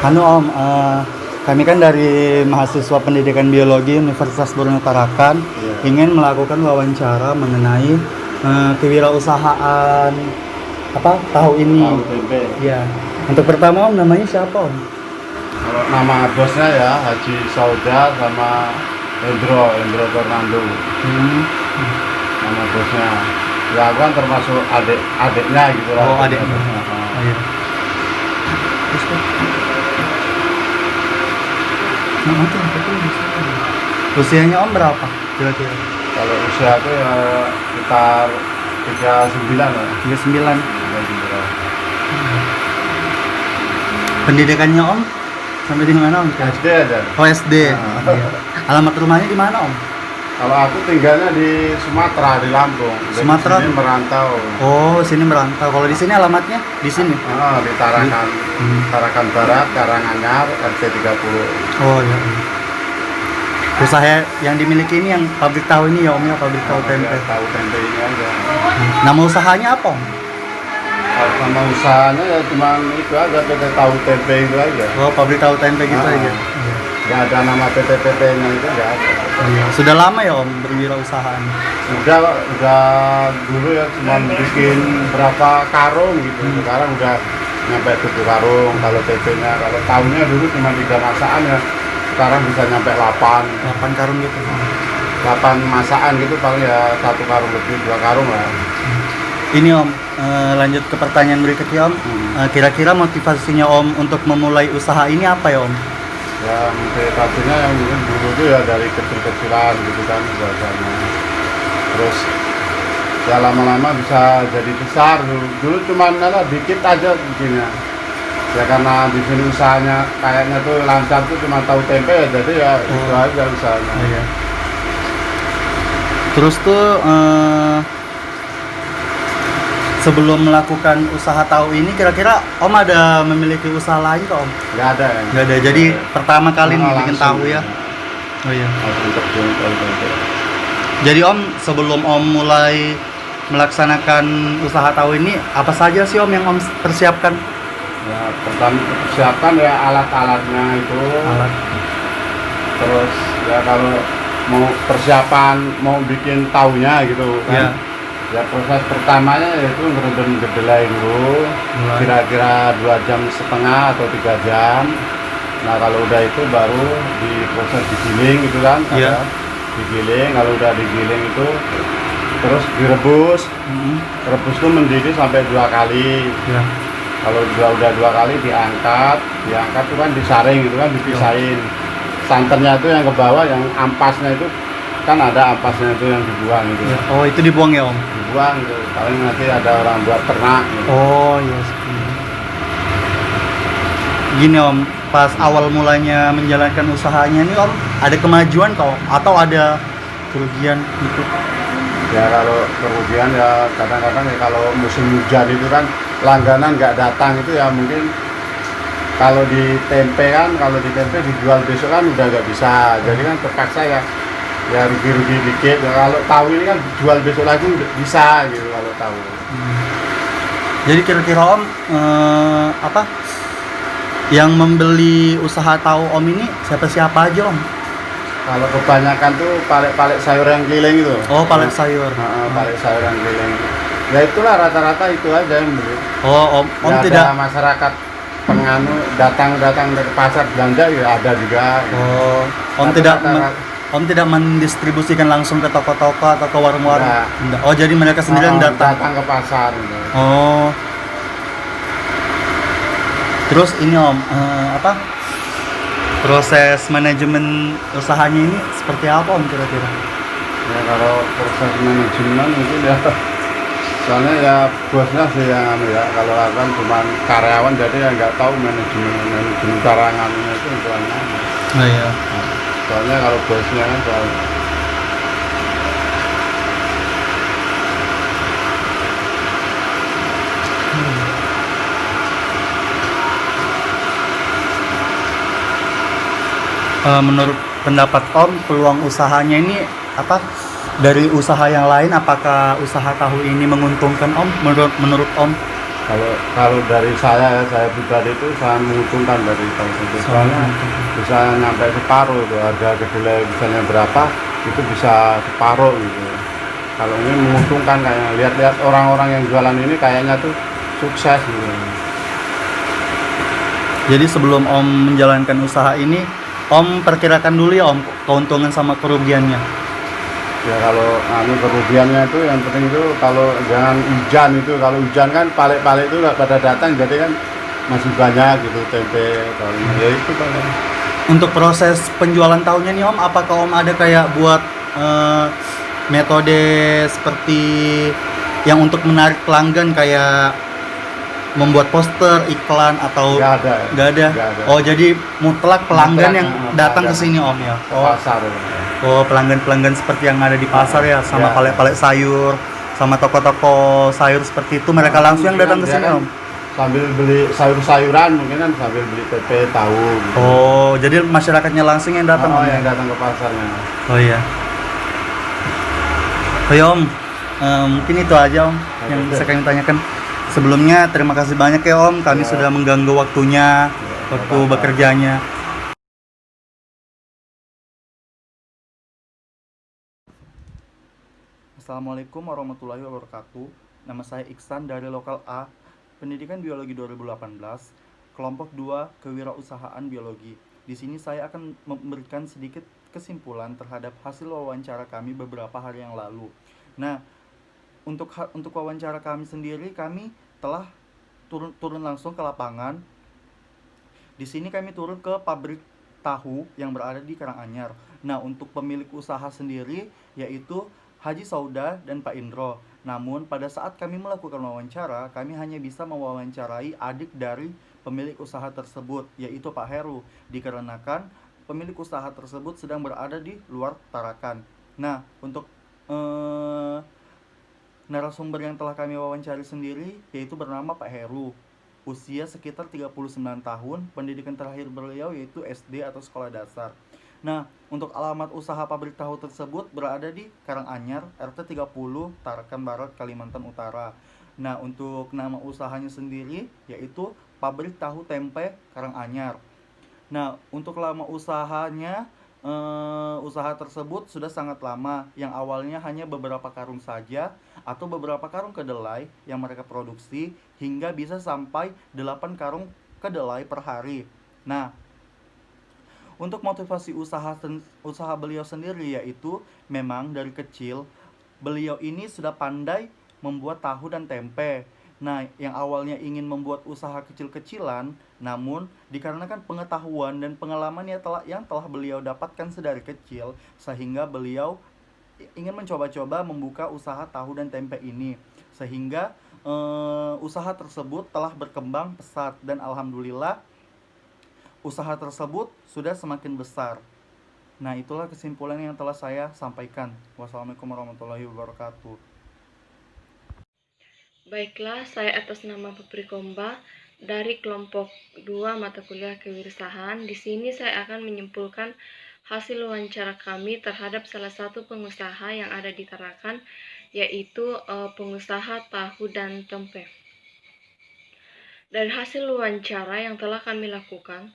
Anu Om, kami kan dari mahasiswa pendidikan biologi Universitas Borneo Tarakan ingin melakukan wawancara mengenai kewirausahaan tahu ini. Tahu tempe. Ya. Untuk pertama Om, namanya siapa Om? Kalau nama bosnya ya Haji Sauda sama Endro Fernando. Nama bosnya. Ya aku kan termasuk adiknya gitu lah. Oh, adiknya. Oh, iya. Terus tuh. Usianya Om berapa kira-kira? Kalau usia aku ya sekitar 39 lah. 39. 39. Pendidikannya Om sampai di mana Om? SD aja. Oh, SD. Iya. Alamat rumahnya di mana Om? Kalau aku tinggalnya di Sumatera, di Lampung. Dari Sumatera? sini merantau. Oh, sini merantau. Kalau di sini alamatnya di sini. Di Tarakan. Tarakan Barat, Karanganyar, RT 30. Oh iya. Usaha yang dimiliki ini yang pabrik tahu ini ya Om ya, pabrik tahu tempe. Ya, tahu tempe ini aja. Nama usahanya apa Om? Kalau nama usahanya ya cuma itu aja, PT Tahu Tempe itu aja. Oh, pabrik tahu tempe gitu aja. Nggak ada nama PT-PT-nya itu, nggak ada. Iya. Sudah lama ya Om berwirausaha? Udah dulu ya cuma bikin berapa karung gitu. Sekarang udah nyampe 7 karung kalau tempe-nya. Kalau tahunya dulu cuma 3 masakan ya. Sekarang bisa nyampe 8 karung gitu. 8 masakan gitu, paling ya 1 karung lebih, 2 karung lah. Ini Om, lanjut ke pertanyaan berikutnya Om. Kira-kira motivasinya Om untuk memulai usaha ini apa ya Om? Ya motivasinya yang dulu tuh ya dari kecil-kecilan gitu kan biasanya. Terus ya lama-lama bisa jadi besar. Dulu cuma dikit aja bikinnya. Ya karena di sini usahanya kayaknya tuh lancar tuh cuma tahu tempe ya, jadi ya itu aja usahanya. Iya. Terus tuh sebelum melakukan usaha tahu ini kira-kira Om ada memiliki usaha lain kok Om? Nggak ada ya. Nggak ada. Jadi pertama kali nih bikin tahu ya. Oh iya. Langsung terjun tahu tempe. Jadi Om sebelum Om mulai melaksanakan usaha tahu ini apa saja sih Om yang Om persiapkan? Ya pertama persiapan ya alat-alatnya itu. Alat. Terus ya kalau mau persiapan mau bikin tahunya gitu kan. Ya proses pertamanya yaitu ngerendam kedelai dulu, kira-kira 2,5 jam atau 3 jam. Nah kalau udah itu baru diproses digiling gitu kan, digiling. Kalau udah digiling itu terus direbus. Rebus itu mendidih sampai 2 kali. Kalau udah 2 kali diangkat itu kan disaring gitu kan, dipisahin. Santannya itu yang ke bawah, yang ampasnya itu kan ada ampasnya itu yang dibuang gitu. Oh itu dibuang ya Om? Dibuang gitu, paling nanti ada orang buat ternak gitu. Oh iya. Gini Om, pas awal mulanya menjalankan usahanya ini Om, ada kemajuan kok atau ada kerugian gitu? Ya kalau kerugian ya kadang-kadang ya kalau musim hujan itu kan langganan nggak datang itu ya mungkin. Kalau di tempe dijual besok kan udah nggak bisa, jadi kan terpaksa ya rugi-rugi dikit. Ya, kalau tahu ini kan jual besok lagi bisa gitu kalau tahu. Jadi kira-kira Om yang membeli usaha tahu Om ini siapa aja Om? Kalau kebanyakan tuh palek sayur yang keliling itu. Oh palek sayur. Palek sayur yang keliling. Ya itulah rata-rata itu aja yang beli. Oh Om ya, tidak ada masyarakat datang dari pasar belanja ya ada juga. Oh Om tidak mendistribusikan langsung ke toko-toko atau ke warung-warung? Oh jadi mereka sendiri yang datang ke pasar gitu. Oh terus ini Om proses manajemen usahanya ini seperti apa Om kira-kira? Ya kalau proses manajemen mungkin ya soalnya ya bosnya sih yang kalau aku kan cuma karyawan jadi ya nggak tahu manajemen cara nganunya itu soalnya. Oh iya. Soalnya kalau bosnya kan menurut pendapat Om peluang usahanya ini dari usaha yang lain, apakah usaha tahu ini menguntungkan Om menurut Om? Kalau dari saya pribadi itu sangat menguntungkan dari tahun itu. Soalnya bisa nyampe separuh tuh, harga kedelai misalnya berapa itu bisa separuh gitu. Kalau ini menguntungkan, kayaknya lihat-lihat orang-orang yang jualan ini kayaknya tuh sukses gitu. Jadi sebelum Om menjalankan usaha ini, Om perkirakan dulu ya Om keuntungan sama kerugiannya. Ya kalau kerugiannya itu yang penting itu kalau jangan hujan itu, kalau hujan kan pale-pale itu nggak pada datang, jadi kan masih banyak gitu tempe kalau ya itu paling. Untuk proses penjualan tahunya nih Om, apakah Om ada kayak buat metode seperti yang untuk menarik pelanggan kayak membuat poster, iklan atau Nggak ada. nggak ada? Nggak ada. Oh jadi mutlak pelanggan Mutlak, yang datang ke pelanggan. sini Om ya? Ke pasar. Oh pelanggan-pelanggan seperti yang ada di pasar ya, sama Ya. pale-pale sayur, sama toko-toko sayur seperti itu mereka langsung yang datang ke Dia sini kan Om? sambil beli sayur-sayuran, mungkin kan sambil beli tempe, tahu gitu. Oh jadi masyarakatnya langsung yang datang Om? yang datang ke pasarnya. Oh iya. Oh ya Om, mungkin itu aja Om yang bisa kami tanyakan. Sebelumnya terima kasih banyak ya Om, kami sudah mengganggu waktunya, waktu bekerjanya. Assalamualaikum warahmatullahi wabarakatuh. Nama saya Iksan dari Lokal A, Pendidikan Biologi 2018, kelompok 2 Kewirausahaan Biologi. Di sini saya akan memberikan sedikit kesimpulan terhadap hasil wawancara kami beberapa hari yang lalu. Nah, untuk wawancara kami sendiri, kami telah turun langsung ke lapangan. Di sini kami turun ke pabrik tahu yang berada di Karanganyar. Nah, untuk pemilik usaha sendiri yaitu Haji Sauda dan Pak Indro. Namun pada saat kami melakukan wawancara, kami hanya bisa mewawancarai adik dari pemilik usaha tersebut, yaitu Pak Heru, dikarenakan pemilik usaha tersebut sedang berada di luar Tarakan. Nah, untuk narasumber yang telah kami wawancari sendiri yaitu bernama Pak Heru. Usia sekitar 39 tahun, pendidikan terakhir beliau yaitu SD atau sekolah dasar. Nah, untuk alamat usaha pabrik tahu tersebut berada di Karanganyar, RT 30, Tarakan Barat, Kalimantan Utara. Nah, untuk nama usahanya sendiri yaitu Pabrik Tahu Tempe Karanganyar. Nah, untuk lama usahanya, usaha tersebut sudah sangat lama, yang awalnya hanya beberapa karung saja atau beberapa karung kedelai yang mereka produksi hingga bisa sampai 8 karung kedelai per hari. Nah, untuk motivasi usaha beliau sendiri yaitu memang dari kecil beliau ini sudah pandai membuat tahu dan tempe. Nah, yang awalnya ingin membuat usaha kecil-kecilan, namun dikarenakan pengetahuan dan pengalaman yang telah beliau dapatkan sedari kecil, sehingga beliau ingin mencoba-coba membuka usaha tahu dan tempe ini. Sehingga usaha tersebut telah berkembang pesat dan alhamdulillah usaha tersebut sudah semakin besar. Nah, itulah kesimpulan yang telah saya sampaikan. Wassalamualaikum warahmatullahi wabarakatuh. Baiklah, saya atas nama Putri Komba dari kelompok 2 mata kuliah kewirausahaan. Di sini saya akan menyimpulkan hasil wawancara kami terhadap salah satu pengusaha yang ada di Tarakan, yaitu pengusaha tahu dan tempe. Dari hasil wawancara yang telah kami lakukan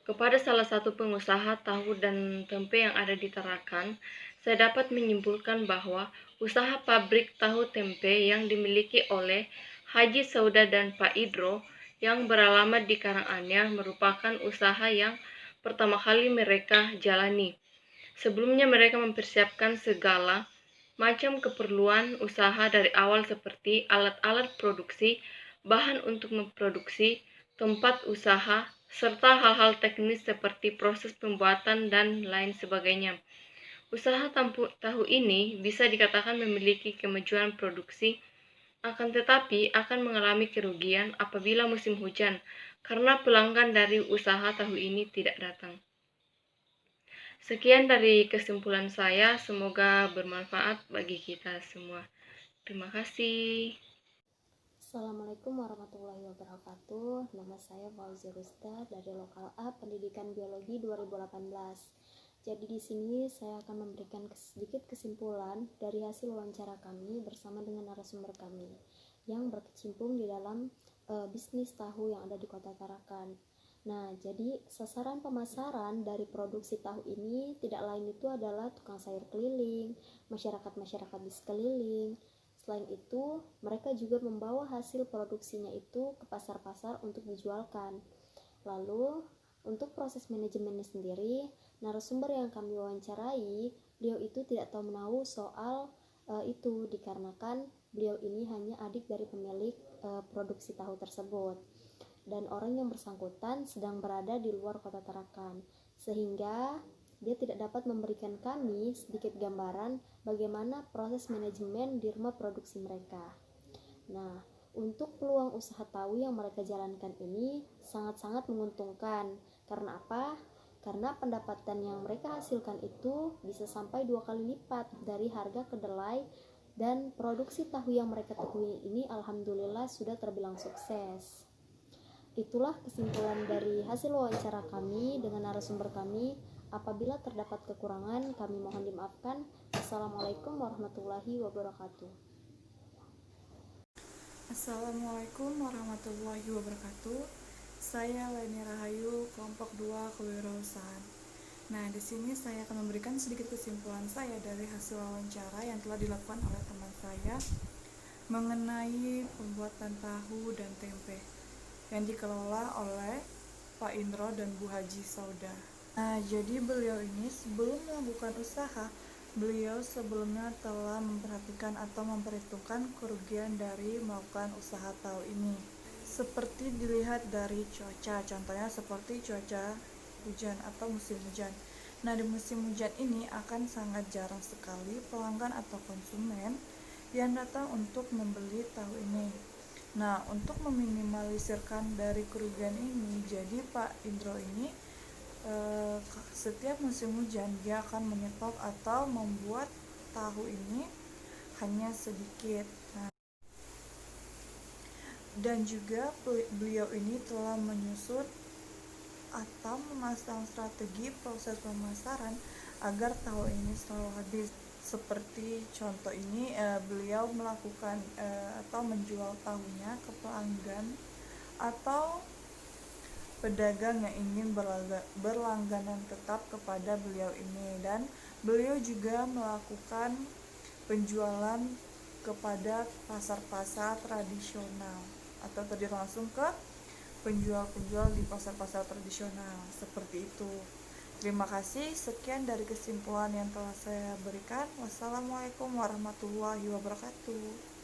kepada salah satu pengusaha tahu dan tempe yang ada di Tarakan, saya dapat menyimpulkan bahwa usaha pabrik tahu tempe yang dimiliki oleh Haji Sauda dan Pak Idro yang beralamat di Karanganyar merupakan usaha yang pertama kali mereka jalani. Sebelumnya mereka mempersiapkan segala macam keperluan usaha dari awal seperti alat-alat produksi, bahan untuk memproduksi, tempat usaha, serta hal-hal teknis seperti proses pembuatan dan lain sebagainya. Usaha tahu ini bisa dikatakan memiliki kemajuan produksi, akan tetapi akan mengalami kerugian apabila musim hujan, karena pelanggan dari usaha tahu ini tidak datang. Sekian dari kesimpulan saya, semoga bermanfaat bagi kita semua. Terima kasih. Assalamualaikum warahmatullahi wabarakatuh. Nama saya Fauzi Rusta dari Lokal A Pendidikan Biologi 2018. Jadi di sini saya akan memberikan sedikit kesimpulan dari hasil wawancara kami bersama dengan narasumber kami yang berkecimpung di dalam bisnis tahu yang ada di Kota Tarakan. Nah, jadi sasaran pemasaran dari produksi tahu ini tidak lain itu adalah tukang sayur keliling, masyarakat-masyarakat di sekeliling. Selain itu, mereka juga membawa hasil produksinya itu ke pasar-pasar untuk dijualkan. Lalu, untuk proses manajemennya sendiri, narasumber yang kami wawancarai, beliau itu tidak tahu menahu soal itu dikarenakan beliau ini hanya adik dari pemilik produksi tahu tersebut. Dan orang yang bersangkutan sedang berada di luar Kota Tarakan, sehingga dia tidak dapat memberikan kami sedikit gambaran bagaimana proses manajemen di rumah produksi mereka. Nah, untuk peluang usaha tahu yang mereka jalankan ini sangat-sangat menguntungkan. Karena apa? Karena pendapatan yang mereka hasilkan itu bisa sampai 2 kali lipat dari harga kedelai, dan produksi tahu yang mereka tekuni ini alhamdulillah sudah terbilang sukses. Itulah kesimpulan dari hasil wawancara kami dengan narasumber kami. Apabila terdapat kekurangan, kami mohon dimaafkan. Assalamualaikum warahmatullahi wabarakatuh. Assalamualaikum warahmatullahi wabarakatuh. Saya Leni Rahayu, kelompok 2 kewirausahaan. Nah, di sini saya akan memberikan sedikit kesimpulan saya dari hasil wawancara yang telah dilakukan oleh teman saya mengenai pembuatan tahu dan tempe yang dikelola oleh Pak Indro dan Bu Haji Sauda. Nah, jadi beliau ini sebelum melakukan usaha, beliau sebelumnya telah memperhatikan atau memperhitungkan kerugian dari melakukan usaha tahu ini. Seperti dilihat dari cuaca, contohnya seperti cuaca hujan atau musim hujan. Nah, di musim hujan ini akan sangat jarang sekali pelanggan atau konsumen yang datang untuk membeli tahu ini. Nah, untuk meminimalisirkan dari kerugian ini, jadi Pak Indro ini setiap musim hujan dia akan menyetop atau membuat tahu ini hanya sedikit. Nah, dan juga beliau ini telah menyusun atau memasang strategi proses pemasaran agar tahu ini selalu habis. Seperti contoh ini, beliau melakukan atau menjual tahunya ke pelanggan atau pedagang yang ingin berlangganan tetap kepada beliau ini, dan beliau juga melakukan penjualan kepada pasar-pasar tradisional atau tadi langsung ke penjual-penjual di pasar-pasar tradisional seperti itu. Terima kasih, sekian dari kesimpulan yang telah saya berikan. Wassalamualaikum warahmatullahi wabarakatuh.